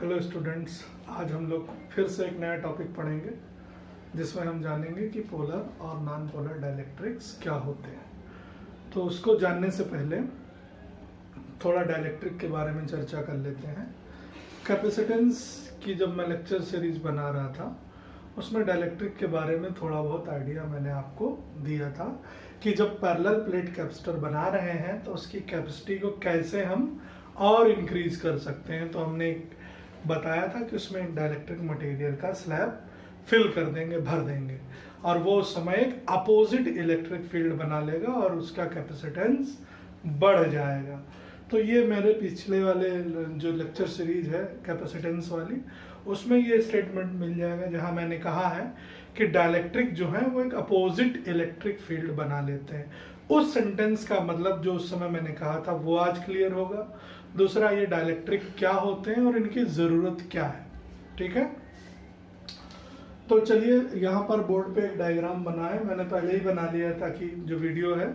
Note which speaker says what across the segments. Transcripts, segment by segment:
Speaker 1: Hello students, आज हम लोग फिर से एक नया टॉपिक पढ़ेंगे जिसमें हम जानेंगे कि पोलर और नॉन पोलर डाइलेक्ट्रिक्स क्या होते हैं। तो उसको जानने से पहले थोड़ा डाइलेक्ट्रिक के बारे में चर्चा कर लेते हैं। कैपेसिटेंस की जब मैं लेक्चर सीरीज बना रहा था उसमें डाइलेक्ट्रिक के बारे में थोड़ा बहुत आइडिया मैंने आपको दिया था कि जब पैरेलल प्लेट कैपेसिटर बना रहे हैं तो उसकी कैपेसिटी को कैसे हम और इंक्रीज कर सकते हैं। तो हमने बताया था कि उसमें डाइलेक्ट्रिक मटेरियल का स्लैब फिल कर देंगे, भर देंगे, और वो उस समय एक अपोजिट इलेक्ट्रिक फील्ड बना लेगा और उसका कैपेसिटेंस बढ़ जाएगा। तो ये मेरे पिछले वाले जो लेक्चर सीरीज है कैपेसिटेंस वाली, उसमें ये स्टेटमेंट मिल जाएगा जहां मैंने कहा है कि डाइलेक्ट्रिक जो है वो एक अपोजिट इलेक्ट्रिक फील्ड बना लेते हैं। उस सेंटेंस का मतलब जो उस समय मैंने कहा था वो आज क्लियर होगा। दूसरा, ये डाइलेक्ट्रिक क्या होते हैं और इनकी ज़रूरत क्या है। ठीक है, तो चलिए यहाँ पर बोर्ड पे एक डायग्राम बना है, मैंने पहले ही बना लिया ताकि जो वीडियो है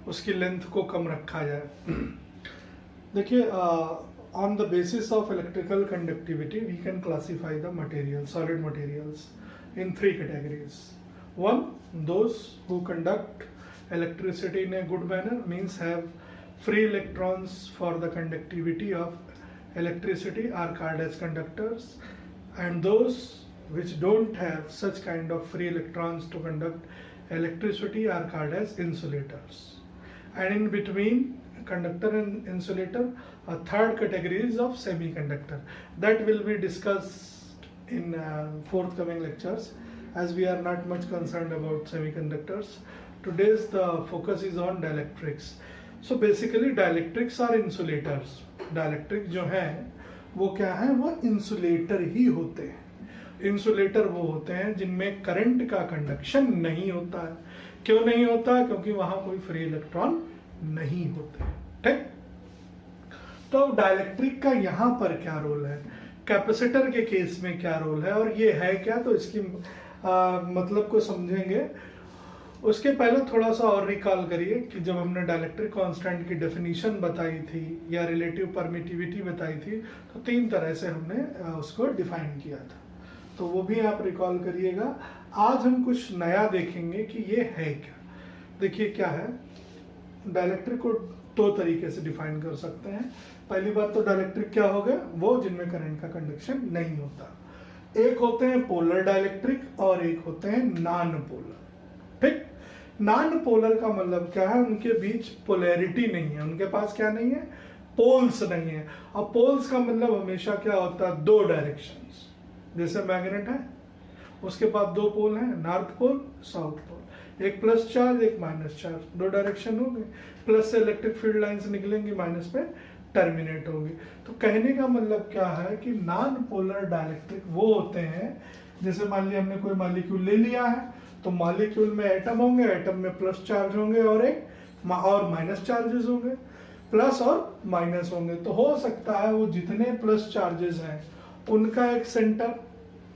Speaker 1: उसकी लेंथ को कम रखा जाए। देखिए, on the basis of electrical conductivity we can classify the material solid materials in three categories. One, those who conduct electricity in a good manner, means have free electrons for the conductivity of electricity, are called as conductors, and those which don't have such kind of free electrons to conduct electricity are called as insulators. And in between conductor and insulator, a third category is of semiconductor that will be discussed in forthcoming lectures, as we are not much concerned about semiconductors. Today's the focus is on dielectrics. So basically dielectrics are insulators. Dielectric जो है वो क्या है, वो insulator ही होते हैं। Insulator वो होते हैं जिनमें करंट का कंडक्शन नहीं होता है। क्यों नहीं होता? क्योंकि वहां कोई फ्री इलेक्ट्रॉन नहीं होते। ठीक, तो डाइलेक्ट्रिक का यहाँ पर क्या रोल है, कैपेसिटर के केस में क्या रोल है और ये है क्या, तो इसकी मतलब को समझेंगे। उसके पहले थोड़ा सा और रिकॉल करिए कि जब हमने डाइलेक्ट्रिक कांस्टेंट की डेफिनेशन बताई थी या रिलेटिव परमिटिविटी बताई थी तो तीन तरह से हमने उसको डिफाइन किया था, तो वो भी आप रिकॉल करिएगा। आज हम कुछ नया देखेंगे कि ये है क्या। देखिए क्या है, डाइलेक्ट्रिक को दो तरीके से डिफाइन कर सकते हैं। पहली बात तो डाइलेक्ट्रिक क्या हो गया, वो जिनमें करंट का कंडक्शन नहीं होता। एक होते हैं पोलर डाइलेक्ट्रिक और एक होते हैं नॉन पोलर। ठीक, नॉन पोलर का मतलब क्या है, उनके बीच पोलैरिटी नहीं है, उनके पास क्या नहीं है, पोल्स नहीं है। और पोल्स का मतलब हमेशा क्या होता है, दो डायरेक्शंस। जैसे मैग्नेट है, उसके पास दो पोल हैं, नॉर्थ पोल साउथ पोल, एक प्लस चार्ज एक माइनस चार्ज, दो डायरेक्शन होंगे। प्लस से इलेक्ट्रिक फील्ड लाइंस निकलेंगी, माइनस पे टर्मिनेट होंगी। तो कहने का मतलब क्या है कि नॉन पोलर डाइलेक्ट्रिक वो होते हैं, जैसे मान लिया हमने कोई मॉलिक्यूल ले लिया है तो मॉलिक्यूल में एटम होंगे, एटम में प्लस चार्ज होंगे और एक और माइनस चार्जेस होंगे, प्लस और माइनस होंगे। तो हो सकता है वो जितने प्लस चार्जेस हैं उनका एक सेंटर,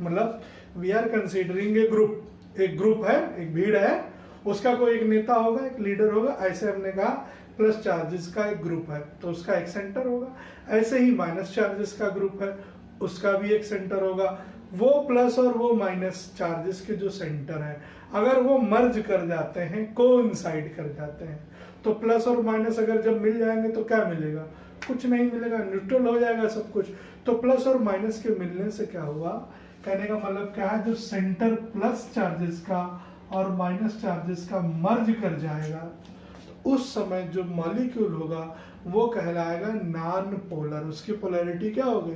Speaker 1: मतलब we are considering a group, एक ग्रुप है, एक भीड़ है, उसका कोई एक नेता होगा, एक लीडर होगा। ऐसे हमने कहा प्लस चार्जेस का एक ग्रुप है तो उसका एक सेंटर होगा। ऐसे ही माइनस चार्जेस का ग्रुप है, उसका भी एक सेंटर होगा। वो प्लस और वो माइनस चार्जेस के जो सेंटर है, अगर वो मर्ज कर जाते हैं, कोइंसाइड कर जाते हैं, तो प्लस और माइनस अगर जब मिल जाएंगे तो क्या मिलेगा, कुछ नहीं मिलेगा, न्यूट्रल हो जाएगा सब कुछ। तो प्लस और माइनस के मिलने से क्या हुआ, कहने का मतलब क्या है, जो सेंटर प्लस चार्जेस का और माइनस चार्जेस का मर्ज कर जाएगा तो उस समय जो मॉलिक्यूल होगा वो कहलाएगा नॉन पोलर। उसकी पोलैरिटी क्या हो गई,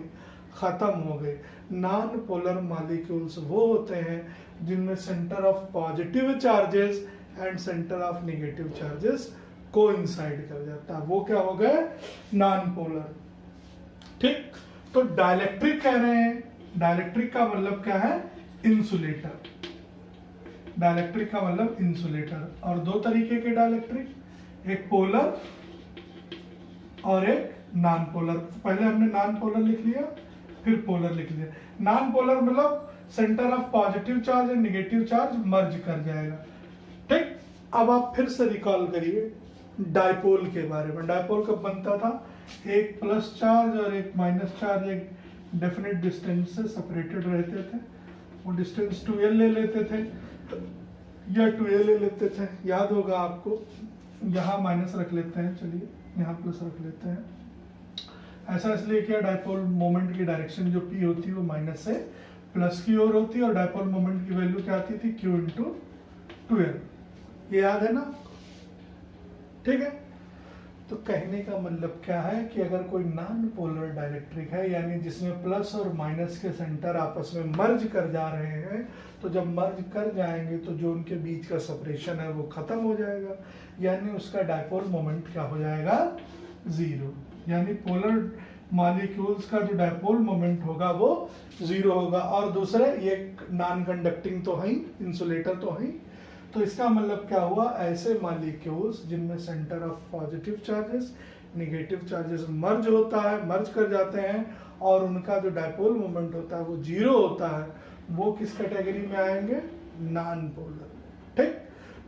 Speaker 1: खत्म हो गई। नॉन पोलर मॉलिक्यूल्स वो होते हैं जिनमें centre of positive charges and centre of negative charges coincide कर जाता है, वो क्या हो गए, नॉन पोलर। ठीक, तो डाइलेक्ट्रिक कह रहे हैं, डाइलेक्ट्रिक का मतलब क्या है, इंसुलेटर। डाइलेक्ट्रिक का मतलब इंसुलेटर। और दो तरीके के डाइलेक्ट्रिक, एक पोलर और एक नॉन पोलर। पहले हमने नॉन पोलर लिख लिया, फिर पोलर लिख लिया। नॉन पोलर मतलब centre of positive charge and negative charge merge कर जाएगा। ठीक, अब आप फिर से रिकॉल करिए डाइपोल के बारे में। डाइपोल कब बनता था, एक प्लस चार्ज और एक माइनस चार्ज एक डेफिनेट डिस्टेंस से सेपरेटेड रहते थे, वो डिस्टेंस 2l ले लेते थे या 2a ले लेते थे। याद होगा आपको, यहाँ माइनस रख लेते हैं, चलिए यहाँ प्लस रख लेते हैं। ऐसा इसलिए किया, डायपोल मोमेंट की डायरेक्शन जो p होती है वो माइनस से प्लस की ओर होती है, और डायपोल मोमेंट की वैल्यू क्या आती थी, q इंटू 2l। ये याद है ना, ठीक है। तो कहने का मतलब क्या है कि अगर कोई नॉन पोलर डाइलेक्ट्रिक है, यानी जिसमें प्लस और माइनस के सेंटर आपस में मर्ज कर जा रहे हैं, तो जब मर्ज कर जाएंगे तो जो उनके बीच का सेपरेशन है वो खत्म हो जाएगा, यानी उसका डायपोल मोमेंट क्या हो जाएगा, जीरो। यानी पोलर मॉलिक्यूल्स का जो डायपोल मोमेंट होगा वो जीरो होगा। और दूसरे, ये नॉन कंडक्टिंग तो है, इंसुलेटर तो है, तो इसका मतलब क्या हुआ, ऐसे मॉलिक्यूल्स जिनमें centre of positive charges negative charges merge होता है, मर्ज कर जाते हैं, और उनका जो डायपोल मोमेंट होता है वो जीरो होता है, वो किस कैटेगरी में आएंगे, नॉन पोलर। ठीक,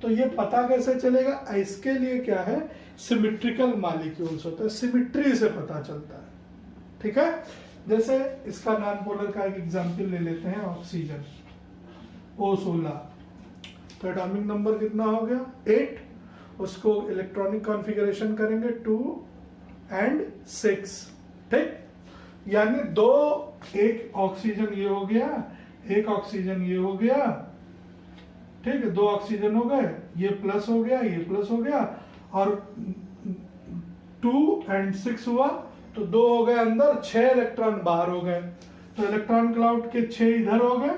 Speaker 1: तो ये पता कैसे चलेगा, इसके लिए क्या है, सिमेट्रिकल मॉलिक्यूल्स होते हैं, सिमेट्री से पता चलता है। ठीक है, जैसे इसका नॉन पोलर का एक एग्जांपल ले लेते हैं, ऑक्सीजन O16, तो एटॉमिक नंबर कितना हो गया, 8। उसको इलेक्ट्रॉनिक कॉन्फ़िगरेशन करेंगे 2 and 6। ठीक, यानी दो, एक ऑक्सीजन ये हो गया, एक ऑक्सीजन ये हो गया, ठीक है, 2 ऑक्सीजन हो गए, ये प्लस हो गया, ये प्लस हो गया, और 2 and 6 हुआ, तो 2 हो गए अंदर, 6 इलेक्ट्रॉन बाहर हो गए, तो इलेक्ट्रॉन क्लाउड के 6 इधर हो गए,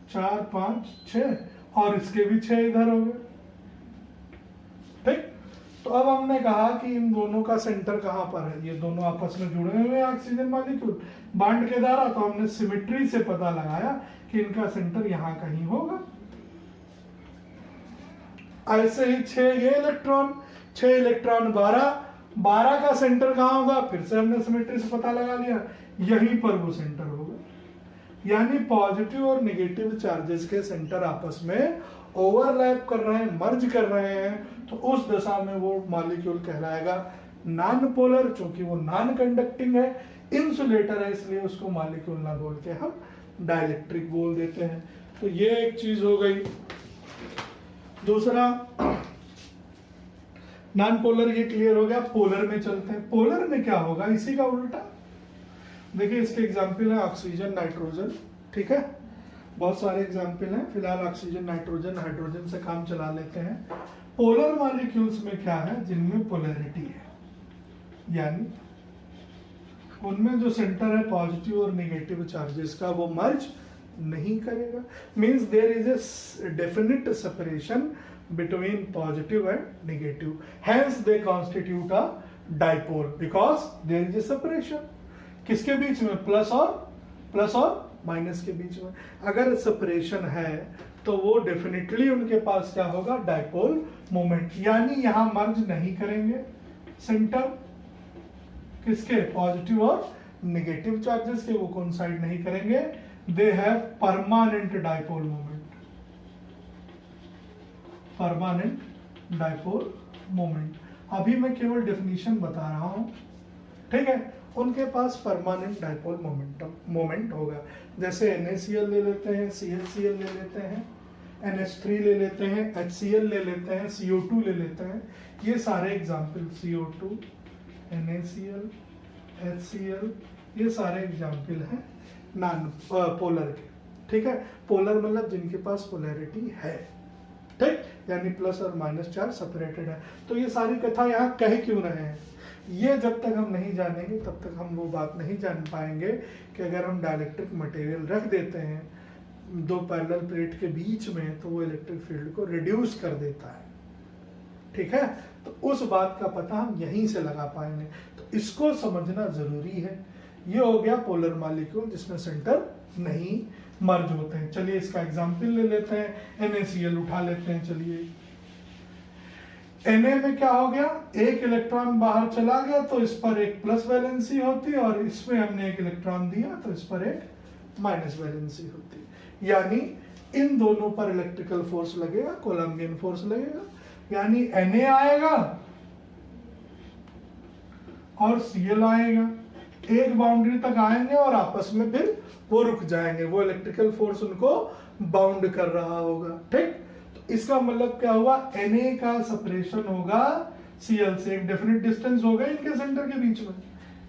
Speaker 1: 4 5 6, और इसके भी 6 इधर हो गए। ठीक, तो अब हमने कहा कि इन दोनों का सेंटर कहां पर है, ये दोनों आपस में जुड़े हुए हैं ऑक्सीजन मॉलिक्यूल बॉन्ड के द्वारा, तो हमने सिमेट्री से पता लगाया कि इनका सेंटर यहां कहीं होगा। ऐसे ही 6 ये इलेक्ट्रॉन, 6 इलेक्ट्रॉन 12 का सेंटर कहां होगा, फिर से हमने सिमेट्री से पता लगा लिया, यहीं पर वो सेंटर होगा। यानी पॉजिटिव और नेगेटिव चार्जेस के सेंटर आपस में ओवरलैप कर रहे हैं, मर्ज कर रहे हैं, तो उस दशा में वो मॉलिक्यूल कहलाएगा नॉन पोलर, क्योंकि वो नॉन कंडक्टिंग है, इंसुलेटर है, इसलिए उसको मॉलिक्यूल ना बोल के हम डाइलेक्ट्रिक बोल देते हैं। तो ये एक चीज हो गई। दूसरा, नॉन पोलर ये क्लियर हो गया। पोलर में चलते हैं। पोलर में क्या होगा, इसी का उल्टा। देखिए इसके एग्जाम्पल है ऑक्सीजन, नाइट्रोजन, ठीक है, बहुत सारे एग्जाम्पल हैं, फिलहाल ऑक्सीजन, नाइट्रोजन, हाइड्रोजन से काम चला लेते हैं। पोलर मॉलिक्यूल्स में क्या है, जिनमें पोलैरिटी है, यानी उनमें जो सेंटर है पॉजिटिव और नेगेटिव चार्जेस का, वो मर्ज नहीं करेगा। Means there is a definite separation between positive and negative, hence they constitute a dipole because there is a separation। किसके बीच में, प्लस और माइनस के बीच में। अगर सेपरेशन है तो वो डेफिनेटली उनके पास क्या होगा, डाइपोल मोमेंट, यानी यहां मर्ज नहीं करेंगे सेंटर किसके, पॉजिटिव और नेगेटिव चार्जेस के, वो कोइंसाइड नहीं करेंगे। They have permanent dipole moment, permanent dipole moment. अभी मैं केवल डेफिनेशन बता रहा हूं, ठीक है। उनके पास परमानेंट डाइपोल मोमेंट होगा। जैसे NaCl ले लेते हैं, ClCl ले लेते हैं, NH3 ले लेते हैं, HCl ले लेते हैं, CO2 ले लेते हैं। ये सारे एग्जाम्पल, CO2, NaCl, HCl, ये सारे एग्जाम्पल हैं नॉन पोलर के, ठीक है। पोलर मतलब जिनके पास पोलैरिटी है, ठीक, यानी प्लस और माइनस चार्ज सेपरेटेड है। तो ये सारी कथा यहाँ कह क्यों रहे हैं, ये जब तक हम नहीं जानेंगे तब तक हम वो बात नहीं जान पाएंगे कि अगर हम डाइलेक्ट्रिक मटेरियल रख देते हैं दो पैरेलल प्लेट के बीच में, तो वो इलेक्ट्रिक फील्ड को रिड्यूस कर देता है, ठीक है। तो उस बात का पता हम यहीं से लगा पाएंगे, तो इसको समझना जरूरी है। ये हो गया पोलर मॉलिक्यूल जिसमें सेंटर नहीं मर्ज होते हैं। चलिए इसका एग्जाम्पल ले लेते हैं, NaCl उठा लेते हैं। चलिए Na में क्या हो गया, एक इलेक्ट्रॉन बाहर चला गया तो इस पर एक प्लस वैलेंसी होती है, और इसमें हमने एक इलेक्ट्रॉन दिया तो इस पर एक माइनस वैलेंसी होती है। यानी इन दोनों पर इलेक्ट्रिकल फोर्स लगेगा, कोलम्बियन फोर्स लगेगा, यानी Na आएगा और Cl आएगा, एक बाउंड्री तक आएंगे और आपस में फिर वो रुक जाएंगे, वो इलेक्ट्रिकल फोर्स उनको बाउंड कर रहा होगा। ठीक, तो इसका मतलब क्या हुआ, Na का सेपरेशन होगा Cl से। एक डेफिनेट डिस्टेंस होगा इनके सेंटर के बीच में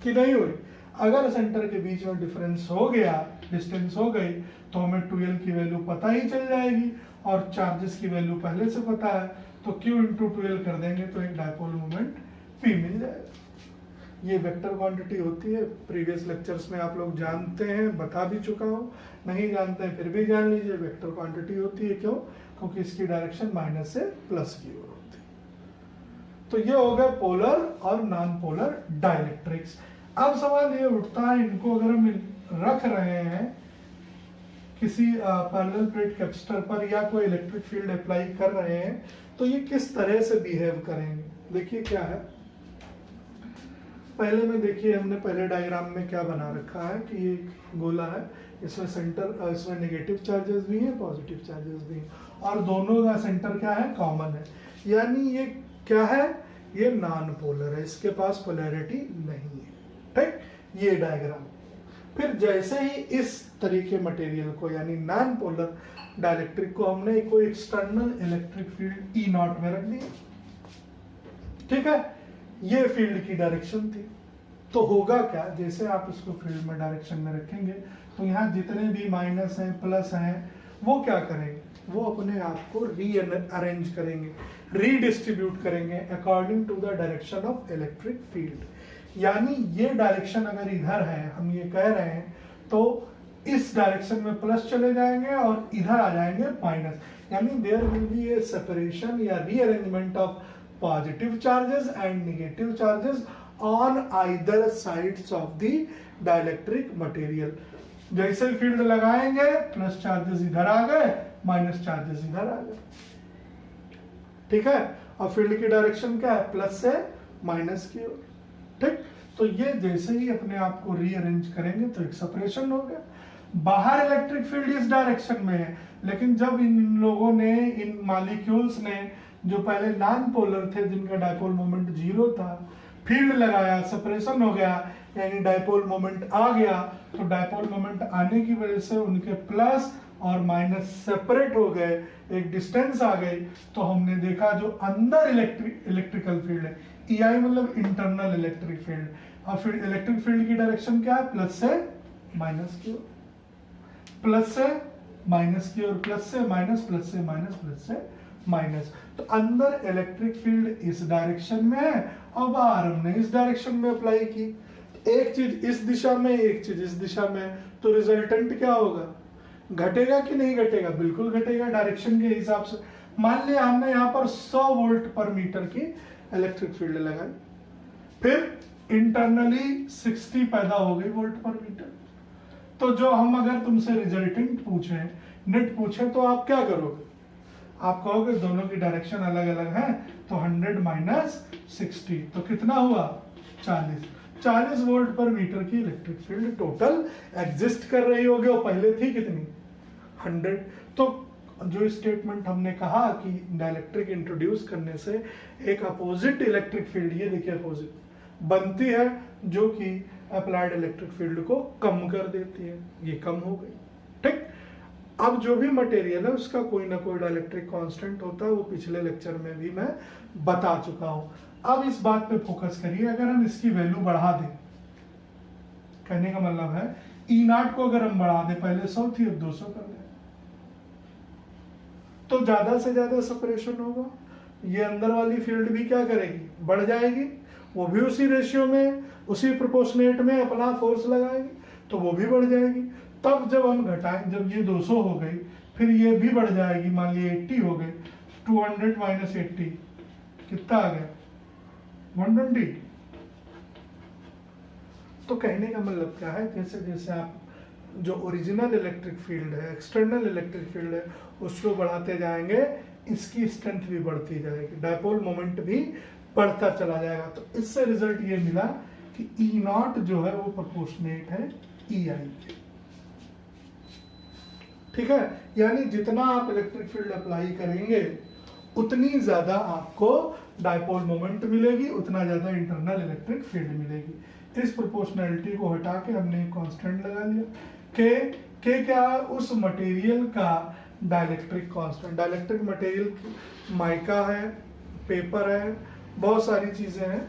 Speaker 1: कि नहीं हुई? अगर सेंटर के बीच में डिफरेंस हो गया, डिस्टेंस हो गई, तो हमें 2L की वैल्यू पता ही चल जाएगी और चार्जेस की वैल्यू पहले से पता है, तो Q इंटू 2L कर देंगे तो एक डायपोल मोमेंट P मिल जाएगा। ये वेक्टर क्वांटिटी होती है, प्रीवियस लेक्चर्स में आप लोग जानते हैं, बता भी चुका हूँ, नहीं जानते हैं फिर भी जान लीजिए, वेक्टर क्वांटिटी होती है। क्यों? क्योंकि इसकी डायरेक्शन माइनस से प्लस की ओर होती है। तो ये हो गया पोलर और नॉन पोलर डाइलेक्ट्रिक्स। अब सवाल ये उठता है, इनको अगर हम रख रहे हैं किसी पैरेलल प्लेट कैपेसिटर पर या कोई इलेक्ट्रिक फील्ड अप्लाई कर रहे हैं, तो ये किस तरह से बिहेव करेंगे। देखिए क्या है, पहले में देखिए हमने पहले डायग्राम में क्या बना रखा है कि ये गोला है, इसमें सेंटर, इसमें नेगेटिव चार्जेस भी हैं, पॉजिटिव चार्जेस भी हैं, और दोनों का सेंटर क्या है, कॉमन है। यानी ये क्या है, ये नॉन पोलर है, इसके पास पोलैरिटी नहीं है। ठीक, ये डायग्राम। फिर जैसे ही इस तरीके मटेरियल को यानी नॉन पोलर डाइलेक्ट्रिक को हमने कोई external electric field E not में रख दिया, ठीक है, ये फील्ड की डायरेक्शन थी, तो होगा क्या, जैसे आप इसको फील्ड में डायरेक्शन में रखेंगे तो यहाँ जितने भी माइनस हैं प्लस हैं वो क्या करेंगे, वो अपने आप को रीअरेंज करेंगे, रीडिस्ट्रीब्यूट करेंगे according to the direction of electric field. यानी ये डायरेक्शन अगर इधर है, हम ये कह रहे हैं, तो इस डायरेक्शन में प्लस चले जाएंगे और इधर आ जाएंगे माइनस, यानी there will be a separation या rearrangement of positive charges and negative charges on either sides of the dielectric material. जैसे फील्ड लगाएंगे प्लस चार्जेस इधर आ गए, माइनस चार्जेस इधर आ गए, ठीक है, और फील्ड की डायरेक्शन क्या है, प्लस से माइनस की ओर। ठीक, तो ये जैसे ही अपने आप को रीअरेंज करेंगे तो एक सेपरेशन हो गया। बाहर इलेक्ट्रिक फील्ड इस डायरेक्शन में है, लेकिन जब इन लोगों ने, इन मॉलिक्यूल्स ने जो पहले नॉन पोलर थे जिनका डायपोल मोमेंट 0 था, फील्ड लगाया, सेपरेशन हो गया, यानी डायपोल मोमेंट आ गया, तो डायपोल मोमेंट आने की वजह से उनके प्लस और माइनस सेपरेट हो गए, एक डिस्टेंस आ गई, तो हमने देखा जो अंदर इलेक्ट्रिकल फील्ड है, EI मतलब इंटरनल इलेक्ट्रिक फील्ड, और फिर इलेक्ट्रिक फील्ड की डायरेक्शन क्या है, प्लस से माइनस की ओर, प्लस से माइनस की ओर, प्लस से माइनस, प्लस से माइनस, प्लस से माइनस। तो अंदर इलेक्ट्रिक फील्ड इस डायरेक्शन में है और बाहर हमने इस डायरेक्शन में अप्लाई की, एक चीज इस दिशा में, एक चीज इस दिशा में, तो रिजल्टेंट क्या होगा, घटेगा कि नहीं घटेगा, बिल्कुल घटेगा डायरेक्शन के हिसाब से। मान लिया हमने यहाँ पर 100 वोल्ट पर मीटर की इलेक्ट्रिक फील्ड लगाई, फिर इंटरनली 60 पैदा हो गई वोल्ट पर मीटर, तो जो हम अगर तुमसे रिजल्टेंट पूछे, नेट पूछे, तो आप क्या करोगे, आप कहोगे दोनों की डायरेक्शन अलग अलग है, तो 100 माइनस 60 तो कितना हुआ, 40 वोल्ट पर मीटर की इलेक्ट्रिक फील्ड टोटल एग्जिस्ट कर रही होगी, और पहले थी कितनी, 100। तो जो स्टेटमेंट हमने कहा कि डाइलेक्ट्रिक इंट्रोड्यूस करने से एक अपोजिट इलेक्ट्रिक फील्ड, ये देखिए अपोजिट बनती है, जो कि अप्लाइड इलेक्ट्रिक फील्ड को कम कर देती है, ये कम हो गई। ठीक, अब जो भी मटेरियल है उसका कोई ना कोई डाइलेक्ट्रिक कांस्टेंट होता है, वो पिछले लेक्चर में भी मैं बता चुका हूं। अब इस बात पे फोकस करिए, अगर हम इसकी वैल्यू बढ़ा दें, कहने का मतलब है E0 को अगर हम बढ़ा दें, पहले 100 थी अब 200 कर दें, तो ज्यादा से ज्यादा सेपरेशन होगा, ये अंदर वाली फील्ड भी क्या करेगी, बढ़ जाएगी, वो भी उसी रेशियो में, उसी प्रोपोर्शनेट में अपना फोर्स लगाएगी, तो वो भी बढ़ जाएगी। तब जब हम घटाएं, जब ये 200 हो गई, फिर ये भी बढ़ जाएगी, मान लीजिए 80 हो गई, 200 माइनस 80 कितना आ गया, 120। तो कहने का मतलब क्या है, जैसे जैसे आप जो ओरिजिनल इलेक्ट्रिक फील्ड है, एक्सटर्नल इलेक्ट्रिक फील्ड है, उसको बढ़ाते जाएंगे, इसकी स्ट्रेंथ भी बढ़ती जाएगी, डायपोल मोमेंट भी बढ़ता चला जाएगा। तो इससे रिजल्ट ये मिला कि E0 जो है वो प्रोपोर्शनेट है EI के, ठीक है, यानी जितना आप इलेक्ट्रिक फील्ड अप्लाई करेंगे उतनी ज्यादा आपको डायपोल मोमेंट मिलेगी, उतना ज्यादा इंटरनल इलेक्ट्रिक फील्ड मिलेगी। इस प्रोपोर्शनैलिटी को हटा के हमने एक कांस्टेंट लगा लिया। के क्या है? उस मटेरियल का dielectric constant. Dielectric material mica है, पेपर है, बहुत सारी चीजें हैं,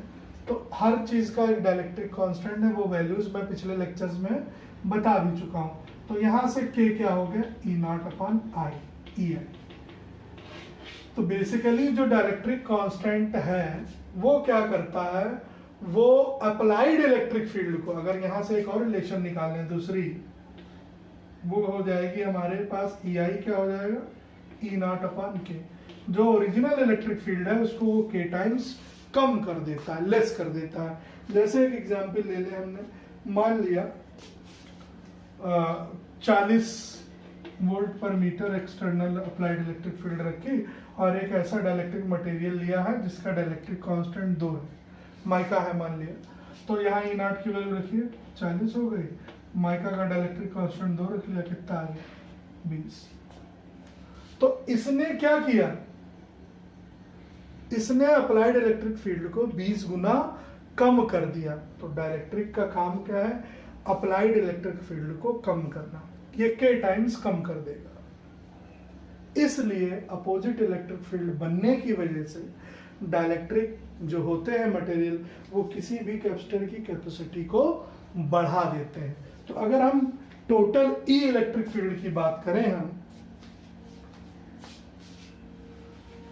Speaker 1: तो हर चीज का एक डाइलेक्ट्रिक कांस्टेंट है। वो वैल्यूज मैं पिछले लेक्चर्स में बता भी चुका हूं। तो यहां से के क्या हो गया? ई नॉट अपॉन आई, ई आई। तो बेसिकली जो डाइलेक्ट्रिक कांस्टेंट है वो क्या करता है? वो अप्लाइड इलेक्ट्रिक फील्ड को, अगर यहां से एक और रिलेशन निकालें दूसरी, वो हो जाएगी हमारे पास ई आई क्या हो जाएगा? ई नॉट अपॉन के। जो ओरिजिनल इलेक्ट्रिक फील्ड है उसको वो के टाइम्स कम कर देता है, लेस कर देता है। जैसे एक एग्जांपल ले लें हमने, मान लिया 40 वोल्ट पर metre external applied electric field रखी और एक ऐसा डाइलेक्ट्रिक मटेरियल लिया है जिसका डाइलेक्ट्रिक कांस्टेंट 2 है, माइका है मान लिया। तो यहाँ ई नॉट की वैल्यू रखिए 40 हो गई, माइका का डाइलेक्ट्रिक कांस्टेंट 2 रख लिया, कितना आ गया? 20। तो इसने क्या किया? इसने अप्लाइड इलेक्ट्रिक फील्ड को 20 गुना कम कर दिया। तो डाइलेक्ट्रिक का काम क्या है? अप्लाइड इलेक्ट्रिक फील्ड को कम करना। ये के टाइम्स कम कर देगा। इसलिए अपोजिट इलेक्ट्रिक फील्ड बनने की वजह से डाइलेक्ट्रिक जो होते हैं मटेरियल वो किसी भी कैपेसिटर की कैपेसिटी को बढ़ा देते हैं। तो अगर हम टोटल ई इलेक्ट्रिक फील्ड की बात करें,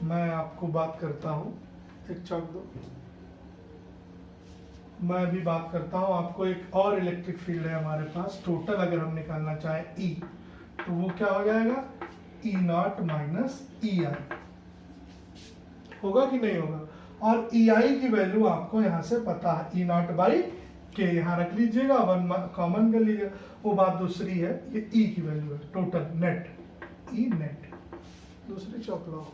Speaker 1: मैं आपको बात करता हूं, एक चौक दो, मैं भी बात करता हूं आपको। एक और इलेक्ट्रिक फील्ड है हमारे पास, टोटल अगर हम निकालना चाहें ई, तो वो क्या हो जाएगा? ई नॉट माइनस ई आई होगा कि नहीं होगा? और ई आई की वैल्यू आपको यहां से पता है, ई नॉट बाई के, यहां रख लीजिएगा, 1 कॉमन कर लीजिएगा। वो बात दूसरी है, ये ई की वैल्यू है टोटल नेट, ई नेट, दूसरी चौक लाओ।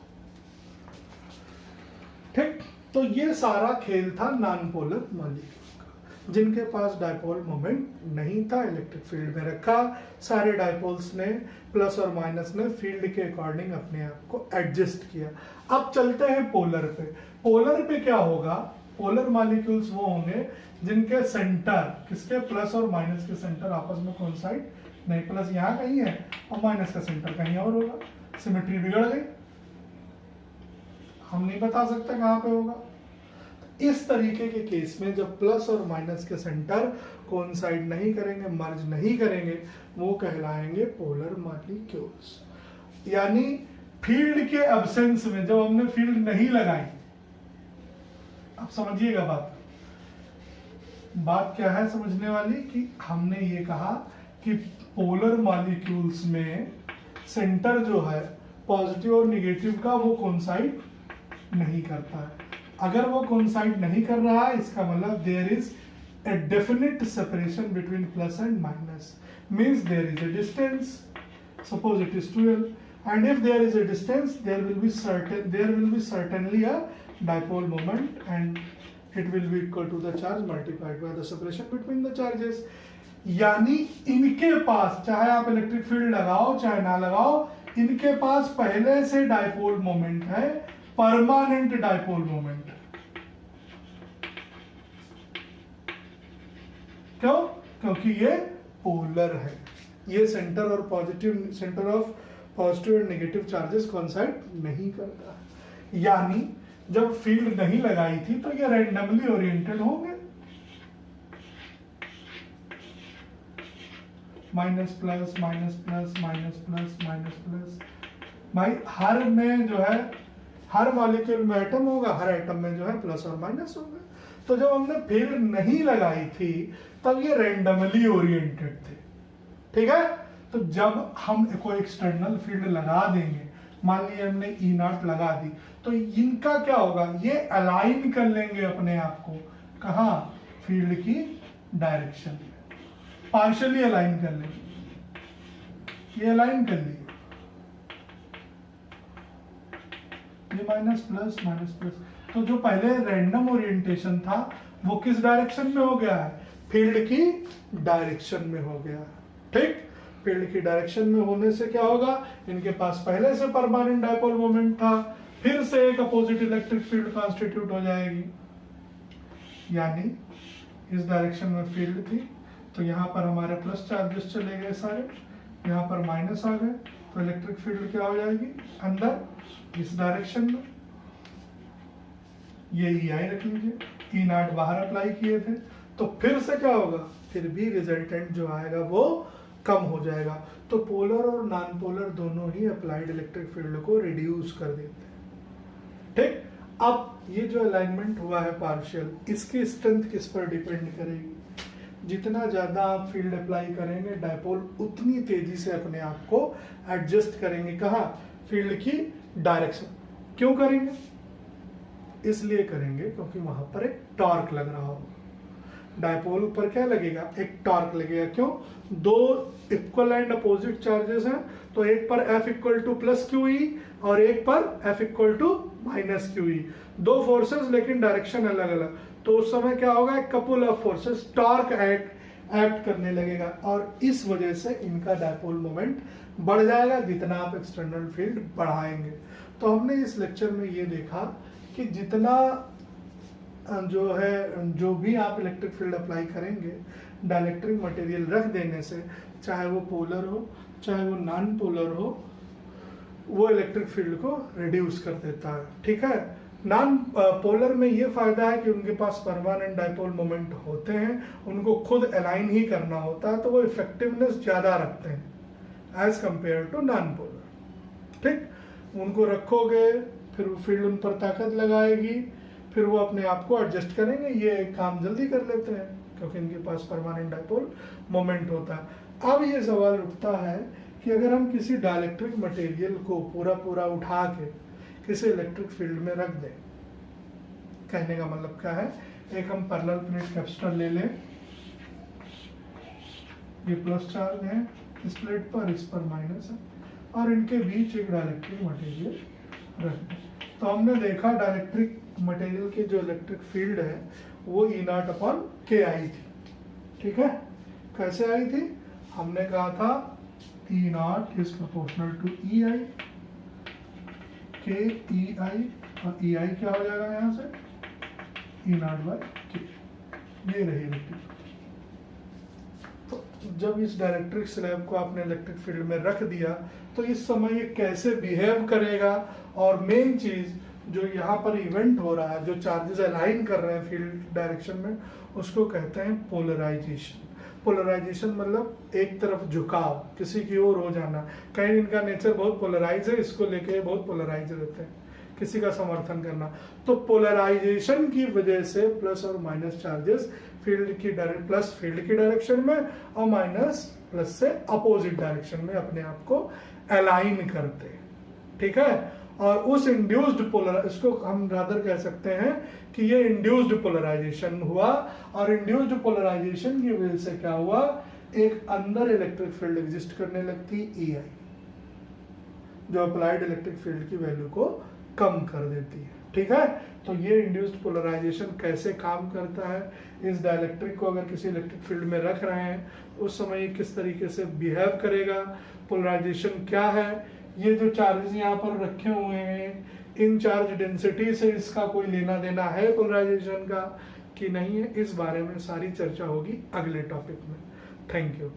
Speaker 1: ठीक, तो ये सारा खेल था नॉन पोलर मॉलिक्यूल का, जिनके पास डायपोल मोमेंट नहीं था, इलेक्ट्रिक फील्ड में रखा। सारे डायपोल्स ने प्लस और माइनस ने फील्ड के अकॉर्डिंग अपने आप को एडजस्ट किया। अब चलते हैं पोलर पे। पोलर पे क्या होगा? पोलर मॉलिक्यूल्स वो होंगे जिनके सेंटर, किसके? प्लस और माइनस के सेंटर आपस में कोइंसाइड नहीं, प्लस यहाँ कहीं है और माइनस का सेंटर कहीं और होगा। सिमेट्री बिगड़ गई, हम नहीं बता सकते कहां पे होगा। इस तरीके के केस में जब प्लस और माइनस के सेंटर कोइंसाइड नहीं करेंगे, मर्ज नहीं करेंगे, वो कहलाएंगे पोलर मॉलिक्यूल्स। यानी फील्ड के एब्सेंस में, जब हमने फील्ड नहीं लगाई, अब समझिएगा बात क्या है समझने वाली, कि हमने ये कहा कि पोलर मॉलिक्यूल्स में सेंटर जो है पॉजिटिव और निगेटिव का वो कोइंसाइड नहीं करता है। अगर वो कोइंसाइड नहीं कर रहा है, इसका मतलब there is a definite separation between plus and minus, means there is a distance, suppose it is 12, and if there is a distance there will be certainly a dipole moment, and it will be equal to the charge multiplied by the separation between the charges. यानी इनके पास, चाहे आप electric field लगाओ चाहे ना लगाओ, इनके पास पहले से डाइपोल मोमेंट है, परमानेंट डाइपोल मोमेंट। क्यों? क्योंकि ये पोलर है, ये सेंटर ऑफ पॉजिटिव और नेगेटिव चार्जेस कोइंसाइड नहीं करता। यानी जब फील्ड नहीं लगाई थी तो ये रैंडमली ओरिएंटेड होंगे, minus plus minus plus minus plus minus plus. भाई हर में जो है, हर मॉलिक्यूल में एटम होगा, हर एटम में जो है प्लस और माइनस होगा। तो जब हमने फील्ड नहीं लगाई थी तब ये रैंडमली ओरिएंटेड थे, ठीक है। तो जब हम कोई एक्सटर्नल फील्ड लगा देंगे, मान लीजिए हमने ई नॉट लगा दी, तो इनका क्या होगा? ये अलाइन कर लेंगे अपने आप को, कहाँ? फील्ड की डायरेक्शन में, पार्शियली अलाइन कर लेंगे। ये अलाइन कर लिए, ये माइनस प्लस माइनस प्लस। तो जो पहले रैंडम ओरिएंटेशन था वो किस डायरेक्शन में हो गया है? फील्ड की डायरेक्शन में हो गया, ठीक। फील्ड की डायरेक्शन में होने से क्या होगा? इनके पास पहले से परमानेंट डायपोल मोमेंट था, फिर से एक अपोजिट इलेक्ट्रिक फील्ड कॉन्स्टिट्यूट हो जाएगी। यानी इस डायरेक्शन में फील्ड थी, तो यहाँ पर हमारे प्लस चार्जेस चले गए सारे, यहाँ पर माइनस आ गए, तो इलेक्ट्रिक फील्ड क्या हो जाएगी अंदर इस डायरेक्शन में, ये ई आई रख लीजिए, ई नॉट बाहर अप्लाई किए थे, तो फिर से क्या होगा, फिर भी रिजल्टेंट जो आएगा वो कम हो जाएगा। तो पोलर और नॉन पोलर दोनों ही अप्लाइड इलेक्ट्रिक फील्ड को रिड्यूस कर देते हैं। ठीक, अब ये जो अलाइनमेंट हुआ है पार्शियल, इसकी स्ट्रेंथ किस पर डिपेंड करेगी? जितना ज्यादा आप फील्ड अप्लाई करेंगे डायपोल उतनी तेजी से अपने आप को एडजस्ट करेंगे। कहा? फील्ड की डायरेक्शन। क्यों करेंगे? इसलिए करेंगे क्योंकि वहां पर एक टॉर्क लग रहा होगा। डायपोल पर क्या लगेगा? एक टॉर्क लगेगा। क्यों? दो इक्वल एंड अपोजिट चार्जेस हैं, तो एक पर F equal to plus q e और एक पर F equal to minus q e. दो फोर्सेस लेकिन डायरेक्शन अलग अलग, तो उस समय क्या होगा, एक couple of forces torque act करने लगेगा और इस वजह से इनका डायपोल मोमेंट बढ़ जाएगा जितना आप एक्सटर्नल फील्ड बढ़ाएंगे। तो हमने इस लेक्चर में ये देखा कि जितना जो भी आप इलेक्ट्रिक फील्ड अप्लाई करेंगे डाइलेक्ट्रिक मटेरियल रख देने से, चाहे वो पोलर हो चाहे वो नॉन पोलर हो, वो इलेक्ट्रिक फील्ड को रिड्यूस कर देता है। ठीक है, नॉन पोलर में ये फायदा है कि उनके पास परमानेंट डायपोल मोमेंट होते हैं, उनको खुद अलाइन ही करना होता है, तो वो इफेक्टिवनेस ज्यादा रखते हैं as compare to non polar. ठीक, उनको रखोगे फिर वो फील्ड उन पर ताकत लगाएगी, फिर वो अपने आप को एडजस्ट करेंगे, ये काम जल्दी कर लेते हैं क्योंकि इनके पास परमानेंट डायपोल मोमेंट होता है। अब ये सवाल उठता है कि अगर हम किसी डाइलेक्ट्रिक मटेरियल को पूरा उठा के किसी इलेक्ट्रिक फील्ड में रख दें, कहने का मतलब क्या है, एक हम पैरेलल प्लेट कैपेसिटर ले लें, ये प्लस चार्ज है इस प्लेट पर, इस पर माइनस है, और इनके बीच एक डाइलेक्ट्रिक मटेरियल रख दें। तो हमने देखा डाइलेक्ट्रिक मटेरियल की जो इलेक्ट्रिक फील्ड है वो ई नॉट अपॉन के आई थी। ठीक है, कैसे आई थी? हमने कहा था ई नॉट इज प्रोपोर्शनल टू ई आई, के ई आई, और ई आई क्या हो जाएगा यहाँ से, ई नॉट बाय के। ये रही इलेक्ट्रिक। तो जब इस डाइलेक्ट्रिक स्लैब को आपने इलेक्ट्रिक फील्ड में रख दिया तो इस समय ये कैसे बिहेव करेगा, और मेन चीज जो यहाँ पर इवेंट हो रहा है, जो चार्जेस अलाइन कर रहे हैं फील्ड डायरेक्शन में, उसको कहते हैं पोलराइजेशन। पोलराइजेशन मतलब एक तरफ झुकाव, किसी की ओर हो जाना। कहीं इनका नेचर बहुत पोलराइज है, इसको लेके बहुत पोलराइज रहते हैं, किसी का समर्थन करना। तो पोलराइजेशन की वजह से प्लस और माइनस चार्जेस फील्ड की प्लस फील्ड की डायरेक्शन में और माइनस प्लस से अपोजिट डायरेक्शन में अपने आप को अलाइन करते हैं। ठीक है, और उस इंड्यूस्ड पोलर, इसको हम रादर कह सकते हैं कि ये इंड्यूस्ड पोलराइजेशन हुआ, और इंड्यूस्ड पोलराइजेशन की वजह से क्या हुआ, एक अंदर इलेक्ट्रिक फील्ड एग्जिस्ट करने लगती ई आई, जो अप्लाइड इलेक्ट्रिक फील्ड की वैल्यू को कम कर देती है। ठीक है, तो ये इंड्यूस्ड पोलराइजेशन कैसे काम करता है, इस डाइलेक्ट्रिक को अगर किसी इलेक्ट्रिक फील्ड में रख रहे हैं उस समय किस तरीके से बिहेव करेगा, पोलराइजेशन क्या है, ये जो चार्जेस यहाँ पर रखे हुए हैं इन चार्ज डेंसिटी से इसका कोई लेना देना है पोलराइजेशन का कि नहीं है, इस बारे में सारी चर्चा होगी अगले टॉपिक में। Thank you.